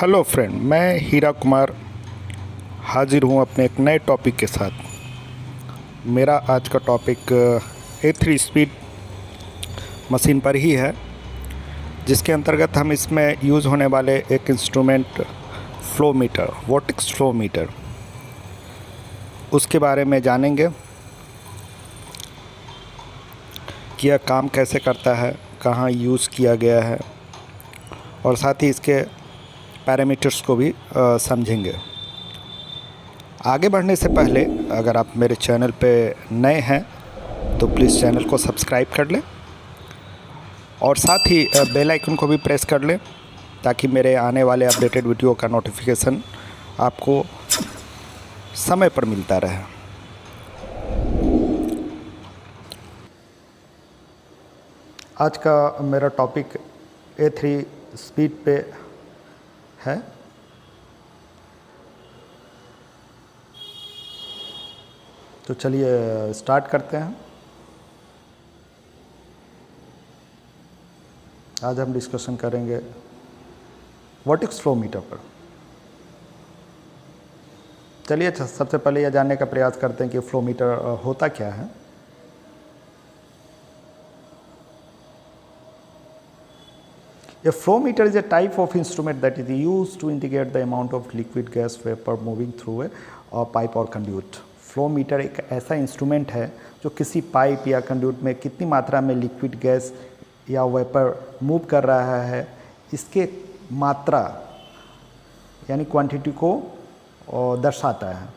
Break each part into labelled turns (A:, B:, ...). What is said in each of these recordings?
A: Hello friend, मैं हीरा कुमार हाजिर हूँ अपने एक नए टॉपिक के साथ। मेरा आज का टॉपिक A3 स्पीड मशीन पर ही है, जिसके अंतर्गत हम इसमें यूज़ होने वाले एक instrument flow meter, vortex flow meter, उसके बारे में जानेंगे कि यह काम कैसे करता है, कहाँ यूज़ किया गया है, और साथ ही इसके पैरामीटर्स को भी समझेंगे। आगे बढ़ने से पहले अगर आप मेरे चैनल पे नए हैं तो प्लीज़ चैनल को सब्सक्राइब कर लें और साथ ही बेल आइकन को भी प्रेस कर लें ताकि मेरे आने वाले अपडेटेड वीडियो का नोटिफिकेशन आपको समय पर मिलता रहे। आज का मेरा टॉपिक A3 स्पीड पे है। तो चलिए स्टार्ट करते हैं। आज हम डिस्कशन करेंगे वोटिक्स फ्लो मीटर पर। चलिए सबसे पहले यह जानने का प्रयास करते हैं कि फ्लो मीटर होता क्या है। A flow meter is a type of instrument that is used to indicate the amount of liquid gas vapor moving through a pipe or conduit. Flow meter एक ऐसा इंस्ट्रूमेंट है जो किसी पाइप या conduit में कितनी मात्रा में लिक्विड गैस या वेपर मूव कर रहा है, इसके मात्रा यानी क्वांटिटी को दर्शाता है।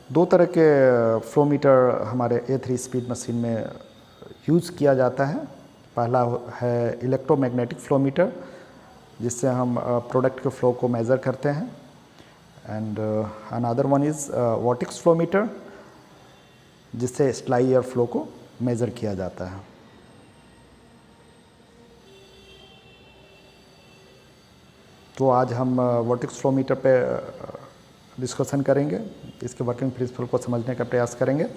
A: दो तरह के फ्लो मीटर हमारे A3 स्पीड मशीन में यूज़ किया जाता है। पहला है इलेक्ट्रोमैग्नेटिक फ्लो मीटर, जिससे हम प्रोडक्ट के फ्लो को मेज़र करते हैं, and another one is vortex flow meter, जिससे स्लाइड एयर फ्लो को मेज़र किया जाता है। तो आज हम वोटिक्स फ्लो मीटर पे डिस्कशन करेंगे, इसके वर्किंग प्रिंसिपल को समझने का प्रयास करेंगे।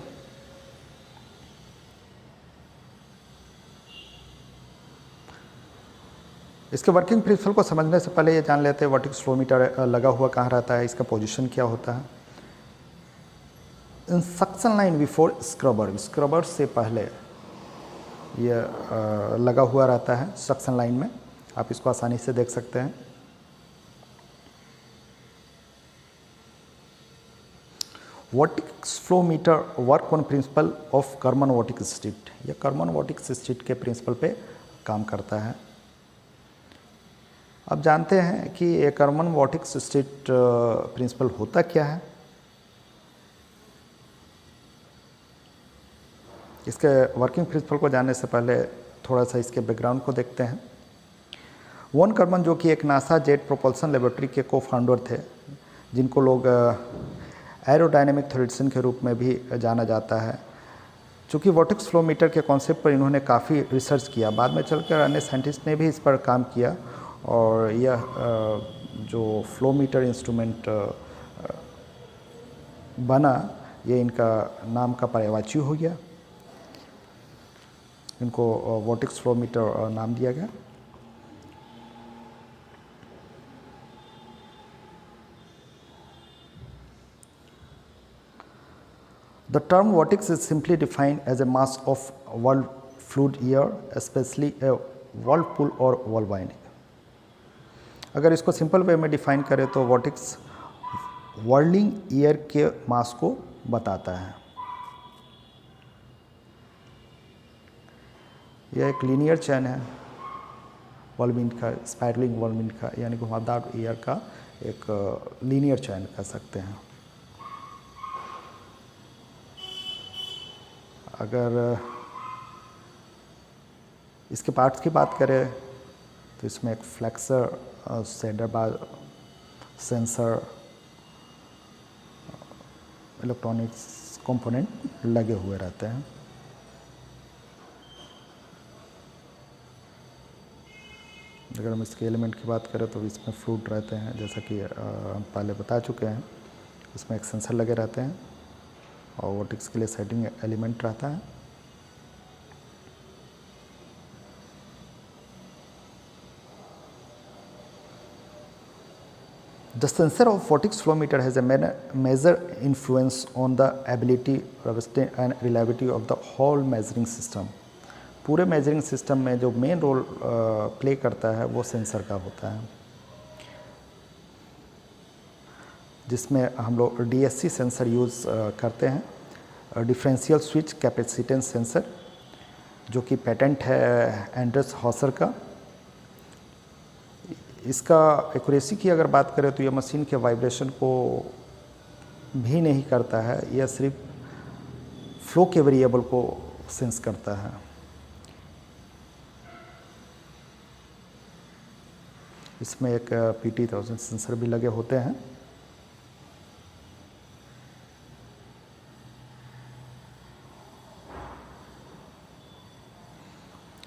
A: इसके वर्किंग प्रिंसिपल को समझने से पहले ये जान लेते हैं वोटिक्स फ्लो मीटर लगा हुआ कहाँ रहता है, इसका पोजीशन क्या होता है। In suction line before scrubber, scrubber से पहले ये लगा हुआ रहता है सक्शन लाइन में। आप इसको आसानी से देख सकते हैं। Vortex flow meter work on principle of Karman vortex street, यह कर्मन वोटिक स्ट्रिट के प्रिंसिपल पे काम करता है। अब जानते हैं कि ये कर्मन वोटिक स्ट्रिट प्रिंसिपल होता क्या है। इसके वर्किंग प्रिंसिपल को जानने से पहले थोड़ा सा इसके बैकग्राउंड को देखते हैं। वॉन कर्मन, जो कि एक नासा जेट प्रोपल्सन लेबोरेटरी के को फाउंडर थे, जिनको लोग एरोडायनेमिक थ्योरिटिशियन के रूप में भी जाना जाता है। चूँकि वोटिक्स फ्लो मीटर के कॉन्सेप्ट पर इन्होंने काफ़ी रिसर्च किया, बाद में चलकर अन्य साइंटिस्ट ने भी इस पर काम किया और यह जो फ्लो मीटर इंस्ट्रूमेंट बना, ये इनका नाम का पर्यायवाची हो गया। इनको वोटिक्स फ्लो मीटर नाम दिया गया। The term vortex is simply defined as a mass of whirlfluid air, especially a whirlpool or whirlwind. अगर इसको सिंपल वे में डिफाइन करें तो वोटिक्स whirling एयर के मास को बताता है। यह एक लीनियर चैन है whirlwind का, स्पाइरलिंग whirlwind का, यानी घुमावदार एयर का एक लीनियर चैन कह सकते हैं। अगर इसके पार्ट्स की बात करें तो इसमें एक फ्लेक्सर, सेंडर बार, सेंसर, इलेक्ट्रॉनिक्स कंपोनेंट लगे हुए रहते हैं। अगर हम इसके एलिमेंट की बात करें तो इसमें फ्लूइड रहते हैं, जैसा कि हम पहले बता चुके हैं। इसमें एक सेंसर लगे रहते हैं और वोटिक्स के लिए सेटिंग एलिमेंट रहता है। The sensor of vortex flow meter has a major influence on the ability, robustness and reliability of the whole measuring system. पूरे मेजरिंग सिस्टम में जो मेन रोल प्ले करता है वो सेंसर का होता है, जिसमें हम लोग DSC सेंसर यूज़ करते हैं, डिफरेंशियल स्विच कैपेसिटेंस सेंसर, जो कि पेटेंट है एंडर्स हॉसर का। इसका एक्यूरेसी की अगर बात करें तो यह मशीन के वाइब्रेशन को भी नहीं करता है, यह सिर्फ फ्लो के वेरिएबल को सेंस करता है। इसमें एक PT1000 सेंसर भी लगे होते हैं।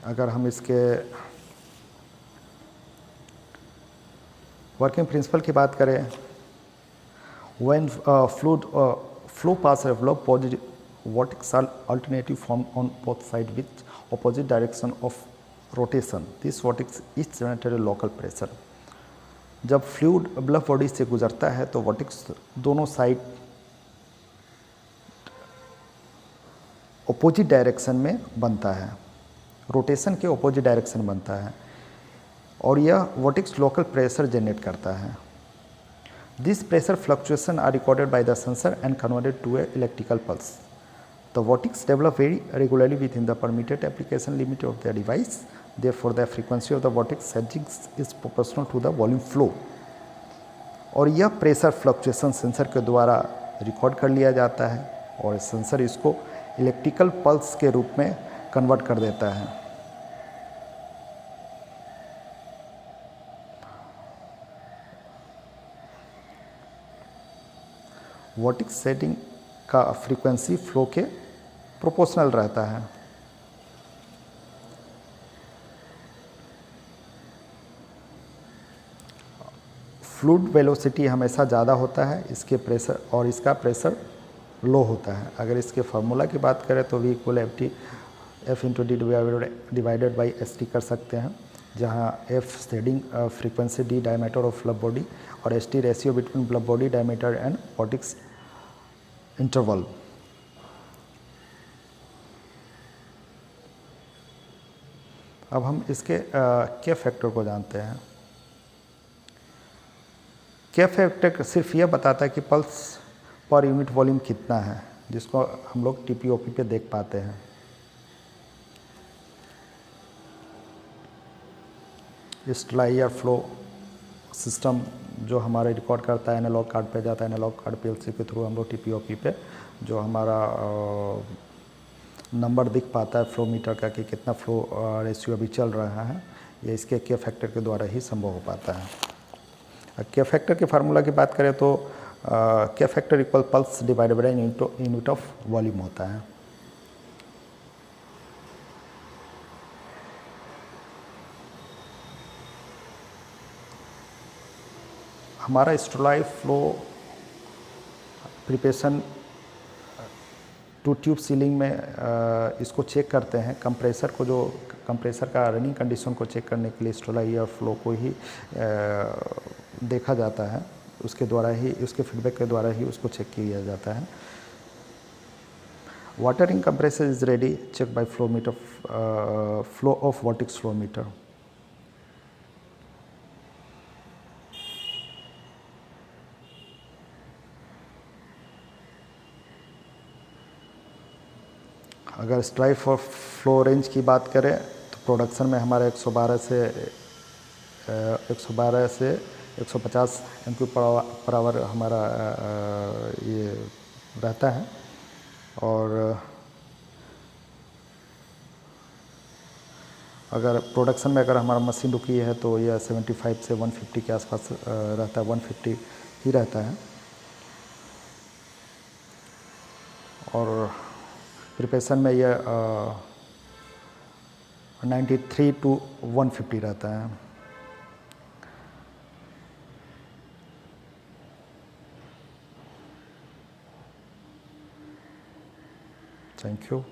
A: अगर हम इसके वर्किंग प्रिंसिपल की बात करें, when flow pass develop positive vortex alternative form on both sides with opposite direction of rotation. This vortex is generated local pressure. जब फ्लूइड ब्लफ बॉडी से गुजरता है तो वर्टेक्स दोनों साइड अपोजिट डायरेक्शन में बनता है, रोटेशन के अपोजिट डायरेक्शन बनता है, और यह वर्टेक्स लोकल प्रेशर जनरेट करता है। This pressure fluctuation are recorded by the sensor and converted to a electrical pulse. The vortex develop very regularly within the permitted application limit of the device. Therefore, the frequency of the vortex surging is proportional to the volume flow. और यह pressure fluctuation sensor के द्वारा record कर लिया जाता है और sensor इसको इलेक्ट्रिकल पल्स के रूप में कन्वर्ट कर देता है। वर्टेक्स सेटिंग का फ्रीक्वेंसी फ्लो के प्रोपोर्शनल रहता है। फ्लूइड वेलोसिटी हमेशा ज़्यादा होता है, इसके प्रेशर और इसका प्रेशर लो होता है। अगर इसके फार्मूला की बात करें तो V equal F into D divided by ST कर सकते हैं, जहाँ F shedding frequency, D diameter of bluff body और ST ratio between bluff body diameter and vortex interval. अब हम इसके के फैक्टर को जानते हैं। के फैक्टर सिर्फ यह बताता है कि पल्स पर यूनिट वॉल्यूम कितना है, जिसको हम लोग TPOP पे देख पाते हैं। स्टेलाइयर फ्लो सिस्टम जो हमारे रिकॉर्ड करता है एनालॉग कार्ड पे जाता है, एनालॉग कार्ड PLC के थ्रू हम लोग TPOP पे जो हमारा नंबर दिख पाता है फ्लो मीटर का कि कितना फ्लो रेशियो अभी चल रहा है, ये इसके के फैक्टर के द्वारा ही संभव हो पाता है। के फैक्टर के फार्मूला की बात करें तो K factor equal pulse divided by unit of volume होता है। हमारा स्टेलाइयर flow preparation to tube sealing में इसको चेक करते हैं। कंप्रेसर को, जो कंप्रेसर का रनिंग कंडीशन को चेक करने के लिए स्टेलाइयर फ्लो को ही देखा जाता है, उसके द्वारा ही, उसके फीडबैक के द्वारा ही उसको चेक किया जाता है। Water in compressor is ready, check by flow meter, flow of vortex flow meter. अगर स्टेलाइयर फ्लो रेंज की बात करें तो प्रोडक्शन में हमारा 112 से 150 MQ पर आवर हमारा ये रहता है, और अगर प्रोडक्शन में अगर हमारा मशीन रुकी है तो यह 75 से 150 के आसपास रहता है, 150 ही रहता है। और प्रिपरेशन में यह 93 to 150 रहता है। Thank you.